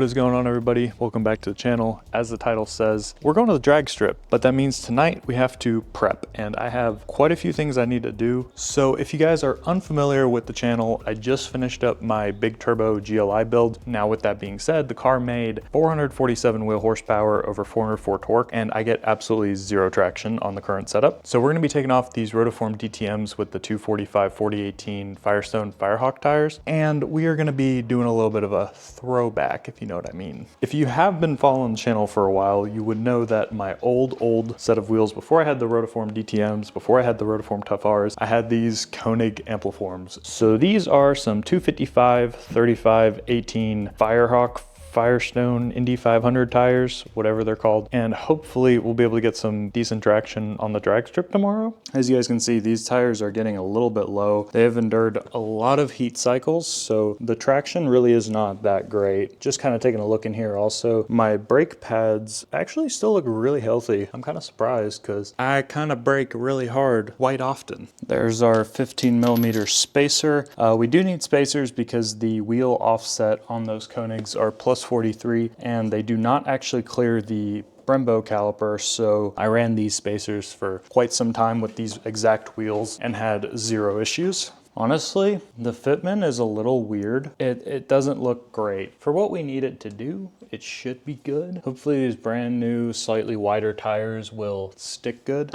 What is going on, everybody? Welcome back to the channel. As the title says, we're going to the drag strip, but that means tonight we have to prep, and I have quite a few things I need to do. So if you guys are unfamiliar with the channel, I just finished up my big turbo GLI build. Now with that being said, the car made 447 wheel horsepower over 404 torque, and I get absolutely zero traction on the current setup. So we're gonna be taking off these Rotiform DTMs with the 245 4018 Firestone Firehawk tires, and we are gonna be doing a little bit of a throwback, if you know what I mean. If you have been following the channel for a while, you would know that my old set of wheels, before I had the Rotiform DTMs, before I had the Rotiform Tough Rs, I had these Koenig Ampliforms. So these are some 255 35 18 Firehawk Firestone Indy 500 tires, whatever they're called, and hopefully we'll be able to get some decent traction on the drag strip tomorrow. As you guys can see, these tires are getting a little bit low. They have endured a lot of heat cycles, so the traction really is not that great. Just kind of taking a look in here also, my brake pads actually still look really healthy. I'm kind of surprised because I kind of brake really hard quite often. There's our 15mm spacer. We do need spacers because the wheel offset on those Koenigs are plus 43, and they do not actually clear the Brembo caliper, so I ran these spacers for quite some time with these exact wheels and had zero issues. Honestly, the fitment is a little weird. It doesn't look great. For what we need it to do, it should be good. Hopefully these brand new, slightly wider tires will stick good.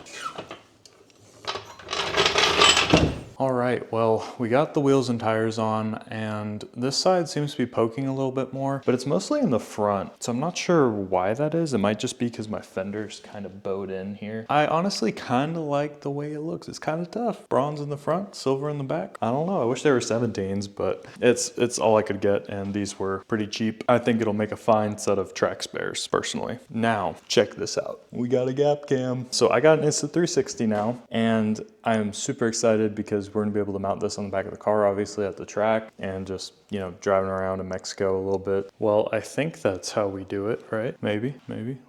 All right, well, we got the wheels and tires on, and this side seems to be poking a little bit more, but it's mostly in the front, so I'm not sure why that is. It might just be because my fender's kind of bowed in here. I honestly kind of like the way it looks. It's kind of tough. Bronze in the front, silver in the back. I don't know. I wish they were 17s, but it's all I could get, and these were pretty cheap. I think it'll make a fine set of track spares, personally. Now, check this out. We got a gap cam. So I got an Insta360 now, and I'm super excited because we're gonna be able to mount this on the back of the car, obviously at the track, and just, you know, driving around in Mexico a little bit. Well, I think that's how we do it, right? Maybe.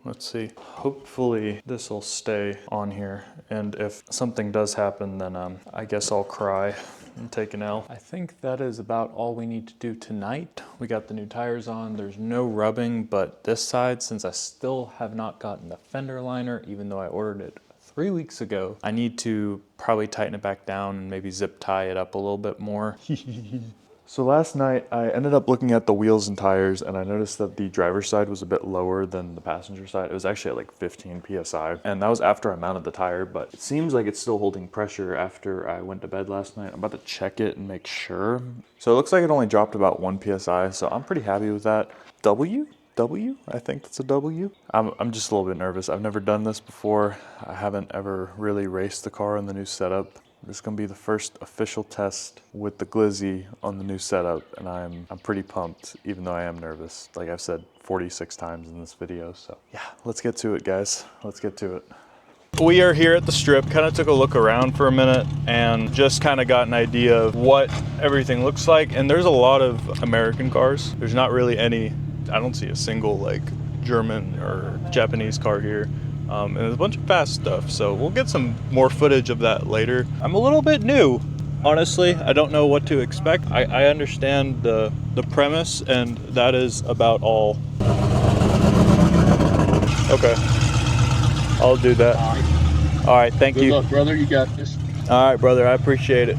Let's see. Hopefully this will stay on here, and if something does happen, then I guess I'll cry and take an L. I think that is about all we need to do tonight. We got the new tires on. There's no rubbing, but this side, since I still have not gotten the fender liner, even though I ordered it 3 weeks ago, I need to probably tighten it back down and maybe zip tie it up a little bit more. So last night I ended up looking at the wheels and tires, and I noticed that the driver's side was a bit lower than the passenger side. It was actually at like 15 PSI, and that was after I mounted the tire, but it seems like it's still holding pressure after I went to bed last night. I'm about to check it and make sure. So it looks like it only dropped about 1 PSI, so I'm pretty happy with that. W? I think that's a W. I'm just a little bit nervous. I've never done this before. I haven't ever really raced the car in the new setup. This is gonna be the first official test with the Glizzy on the new setup, and I'm pretty pumped, even though I am nervous. Like I've said 46 times in this video, so yeah, let's get to it, guys. Let's get to it. We are here at the strip, kind of took a look around for a minute and just kind of got an idea of what everything looks like, and there's a lot of American cars. There's not really any, I don't see a single like German or Japanese car here. And there's a bunch of fast stuff, so we'll get some more footage of that later. I'm a little bit new, honestly. I don't know what to expect. I understand the premise, and that is about all. Okay, I'll do that. All right, thank you. Good luck, brother. You got this. All right, brother. I appreciate it.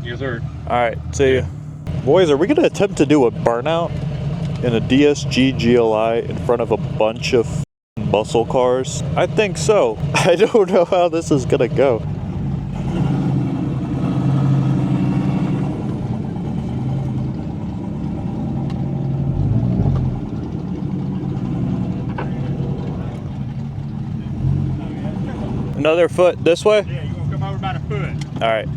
Yes, sir. All right, see you. Boys, are we gonna attempt to do a burnout in a DSG GLI in front of a bunch of muscle cars? I think so. I don't know how this is gonna go. Another foot this way? Yeah, you're gonna come over about a foot. All right.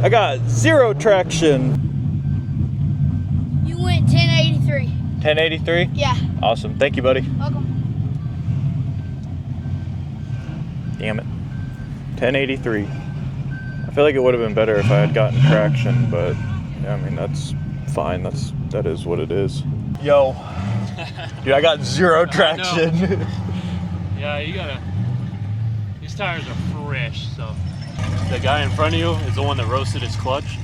I got zero traction. 1083? Yeah. Awesome. Thank you, buddy. Welcome. Damn it. 1083. I feel like it would have been better if I had gotten traction, but yeah, I mean, that's fine. That is what it is. Yo. Dude, I got zero traction. Yeah, you gotta. These tires are fresh, so. The guy in front of you is the one that roasted his clutch.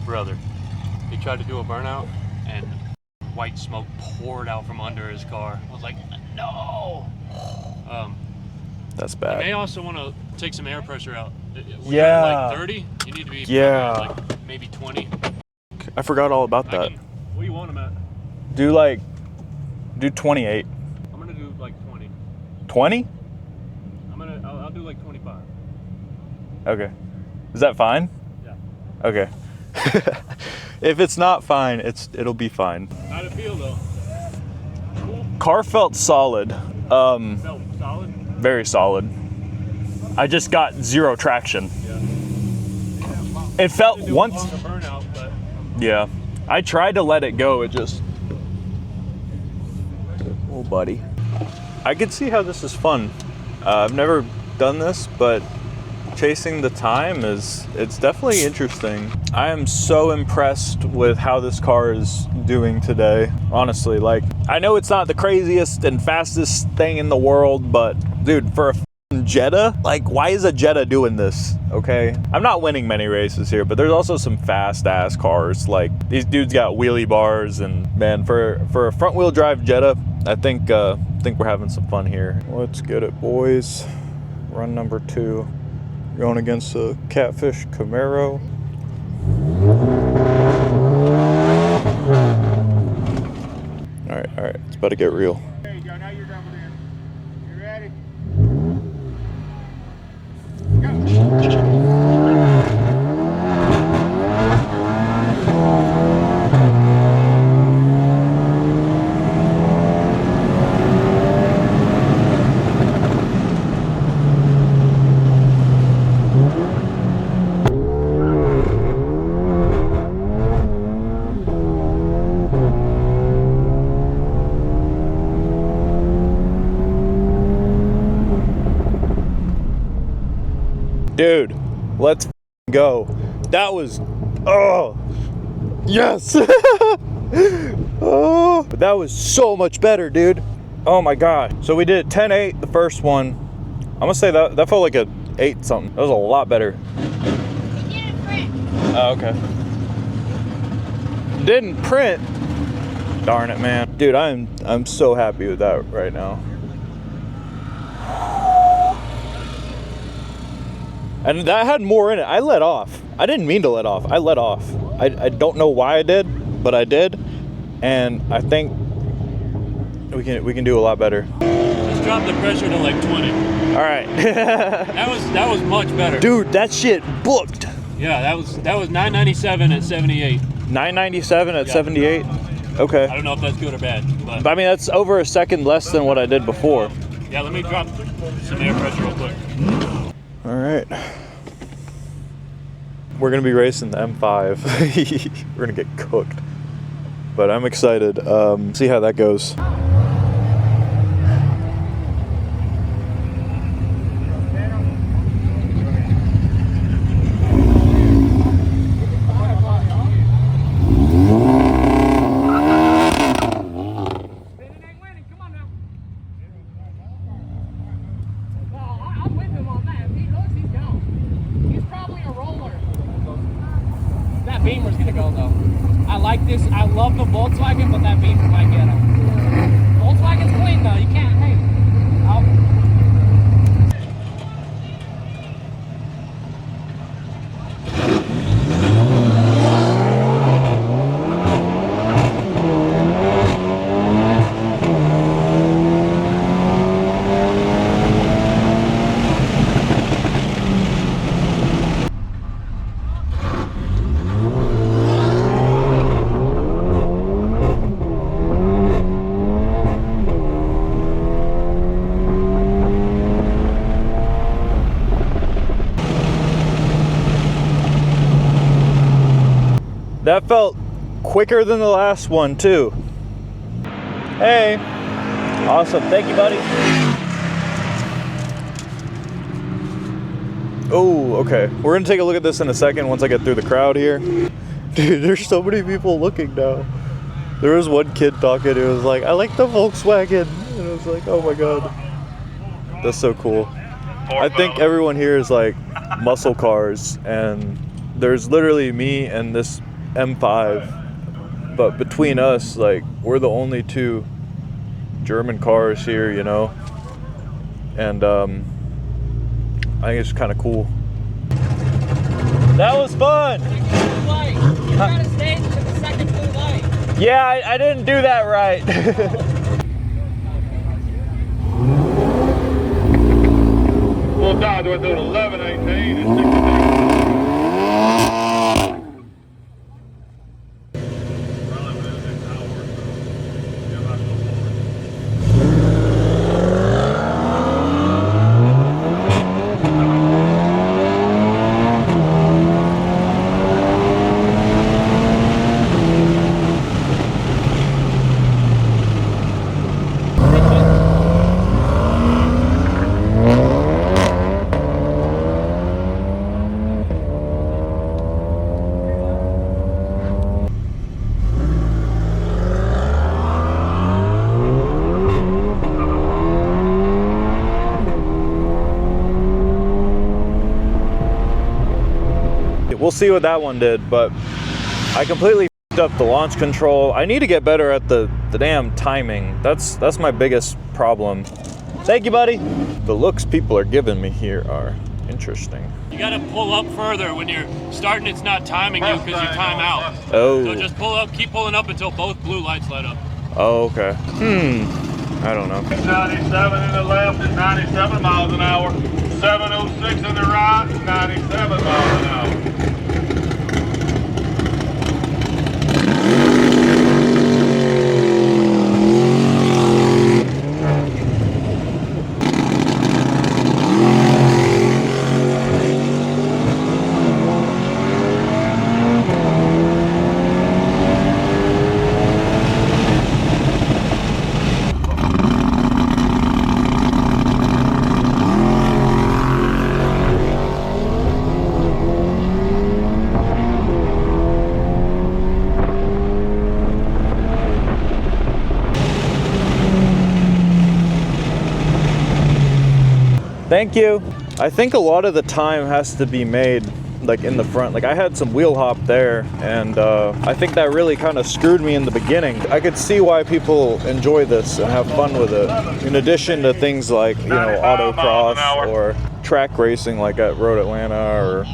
Brother. He tried to do a burnout, and white smoke poured out from under his car. I was like, no! That's You bad. may also want to take some air pressure out. When you're Yeah. at like 30, you need to be Yeah. like maybe 20. I forgot all about that. What do you want them at? Do 28. I'm gonna do like 20. 20? I'll do like 25. Okay. Is that fine? Yeah. Okay. If it's not fine, it'll be fine. How'd it feel though? Cool. Car felt solid. Felt solid. Very solid. I just got zero traction. Yeah. It felt Longer once. burnout, but Yeah. I tried to let it go. It just. Oh, buddy. I could see how this is fun. I've never done this, but chasing the time it's definitely interesting. I am so impressed with how this car is doing today. Honestly, like, I know it's not the craziest and fastest thing in the world, but dude, for a Jetta, like, why is a Jetta doing this? Okay, I'm not winning many races here, but there's also some fast ass cars. Like, these dudes got wheelie bars, and man, for a front wheel drive Jetta, I think we're having some fun here. Let's get it, boys. Run number 2. Going against a Catfish Camaro. All right, it's about to get real. There you go. Now you're done with it. You ready? Dude, let's go. That was, oh, yes. Oh, but that was so much better, dude. Oh my God. So we did 10.8 the first one. I'm gonna say that felt like a 8 something. That was a lot better. It didn't print. Oh, okay. Didn't print. Darn it, man. Dude, I'm so happy with that right now. And that had more in it. I let off. I didn't mean to let off. I let off. I don't know why I did, but I did. And I think we can do a lot better. Let's drop the pressure to like 20. All right. That was much better. Dude, that shit booked. Yeah, that was 997 at 78. 997 at Yeah. 78. Okay. I don't know if that's good or bad, but I mean, that's over a second less than what I did before. yeah, let me drop some air pressure real quick. All right. We're gonna be racing the M5. We're gonna get cooked, but I'm excited. See how that goes. That Beamer's gonna go though. I like this. I love the Volkswagen, but that Beamer might get him. Volkswagen's clean though. You can't. Hey, That felt quicker than the last one too. Hey. Awesome. Thank you, buddy. Oh, okay. We're gonna take a look at this in a second once I get through the crowd here. Dude, there's so many people looking now. There was one kid talking who was like, I like the Volkswagen. And I was like, oh my God. That's so cool. I think everyone here is like muscle cars, and there's literally me and this M5. But between us, like, we're the only two German cars here, you know? And I think it's kind of cool. That was fun. Blue light. You gotta stay to the second blue light. Yeah, I didn't do that right. Full Dodge, we're doing 1118 and 66. We'll see what that one did, but I completely f***ed up the launch control. I need to get better at the damn timing. That's my biggest problem. Thank you, buddy. The looks people are giving me here are interesting. You gotta pull up further when you're starting. It's not timing you because you time out. Oh. So just pull up, keep pulling up until both blue lights light up. Oh, okay. I don't know. 97 in the left is 97 miles an hour. 706 in the right is 97 miles an hour. Thank you. I think a lot of the time has to be made like in the front. Like I had some wheel hop there, and I think that really kind of screwed me in the beginning. I could see why people enjoy this and have fun with it. In addition to things like, you know, autocross or track racing like at Road Atlanta or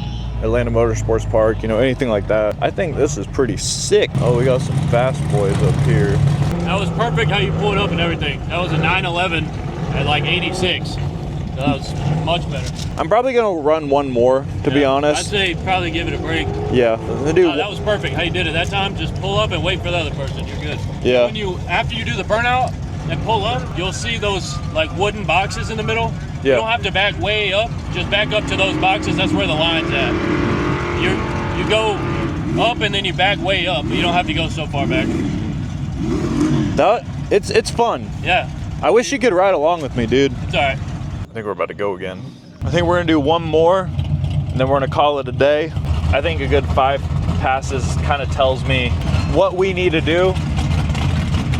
Atlanta Motorsports Park, you know, anything like that. I think this is pretty sick. Oh, we got some fast boys up here. That was perfect how you pulled up and everything. That was a 911 at like 86. So that was much better. I'm probably gonna run one more, to be honest. I'd say probably give it a break. Yeah, That was perfect how you did it that time. Just pull up and wait for the other person. You're good. Yeah. After you do the burnout and pull up, you'll see those like wooden boxes in the middle. Yeah. You don't have to back way up. Just back up to those boxes. That's where the line's at. You go up and then you back way up. But you don't have to go so far back. It's fun. Yeah. I wish you could ride along with me, dude. It's all right. I think we're about to go again. I think we're gonna do one more, and then we're gonna call it a day. I think a good 5 passes kind of tells me what we need to do,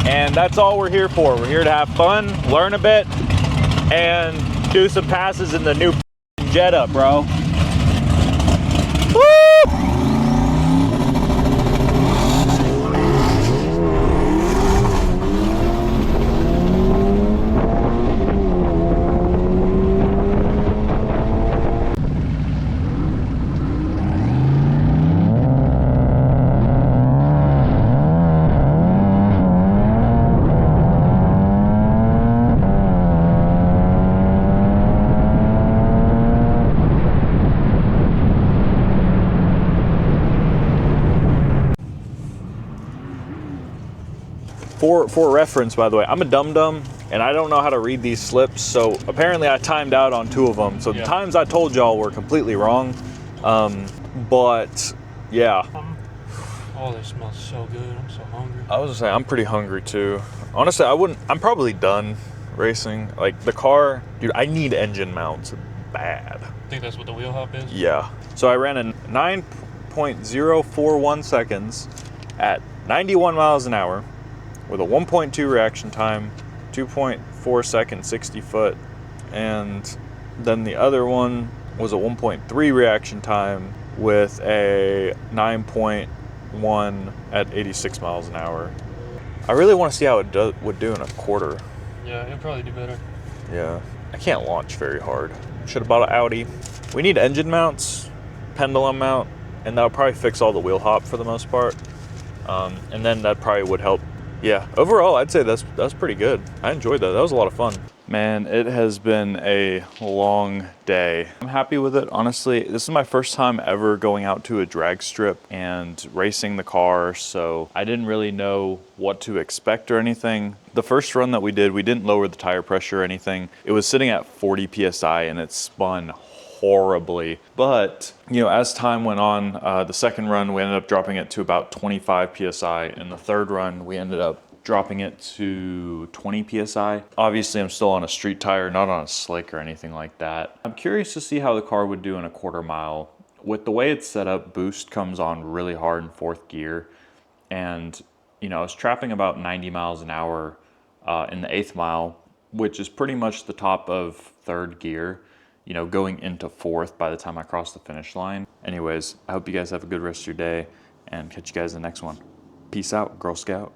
and that's all we're here for. We're here to have fun, learn a bit, and do some passes in the new Jetta, bro. Woo! For reference, by the way, I'm a dum-dum and I don't know how to read these slips, so apparently I timed out on 2 of them. So the times I told y'all were completely wrong. But yeah, Oh, they smell so good. I'm so hungry. I was gonna say, I'm pretty hungry too. Honestly, I'm probably done racing. Like the car, dude, I need engine mounts bad. I think that's what the wheel hop is. Yeah. So I ran in 9.041 seconds at 91 miles an hour with a 1.2 reaction time, 2.4 second 60 foot, and then the other one was a 1.3 reaction time with a 9.1 at 86 miles an hour. I really want to see how it would do in a quarter. Yeah, it'll probably do better. Yeah, I can't launch very hard. Should have bought an Audi. We need engine mounts, pendulum mount, and that'll probably fix all the wheel hop for the most part. And then that probably would help. Yeah, overall, I'd say that's pretty good. I enjoyed that. That was a lot of fun. Man, it has been a long day. I'm happy with it. Honestly, this is my first time ever going out to a drag strip and racing the car, so I didn't really know what to expect or anything. The first run that we did, we didn't lower the tire pressure or anything. It was sitting at 40 PSI and it spun horribly. But, you know, as time went on, the second run, we ended up dropping it to about 25 PSI. And the third run, we ended up dropping it to 20 PSI. Obviously, I'm still on a street tire, not on a slick or anything like that. I'm curious to see how the car would do in a quarter mile. With the way it's set up, boost comes on really hard in fourth gear. And, you know, I was trapping about 90 miles an hour in the 8th mile, which is pretty much the top of third gear, you know, going into fourth by the time I cross the finish line. Anyways, I hope you guys have a good rest of your day and catch you guys in the next one. Peace out, Girl Scout.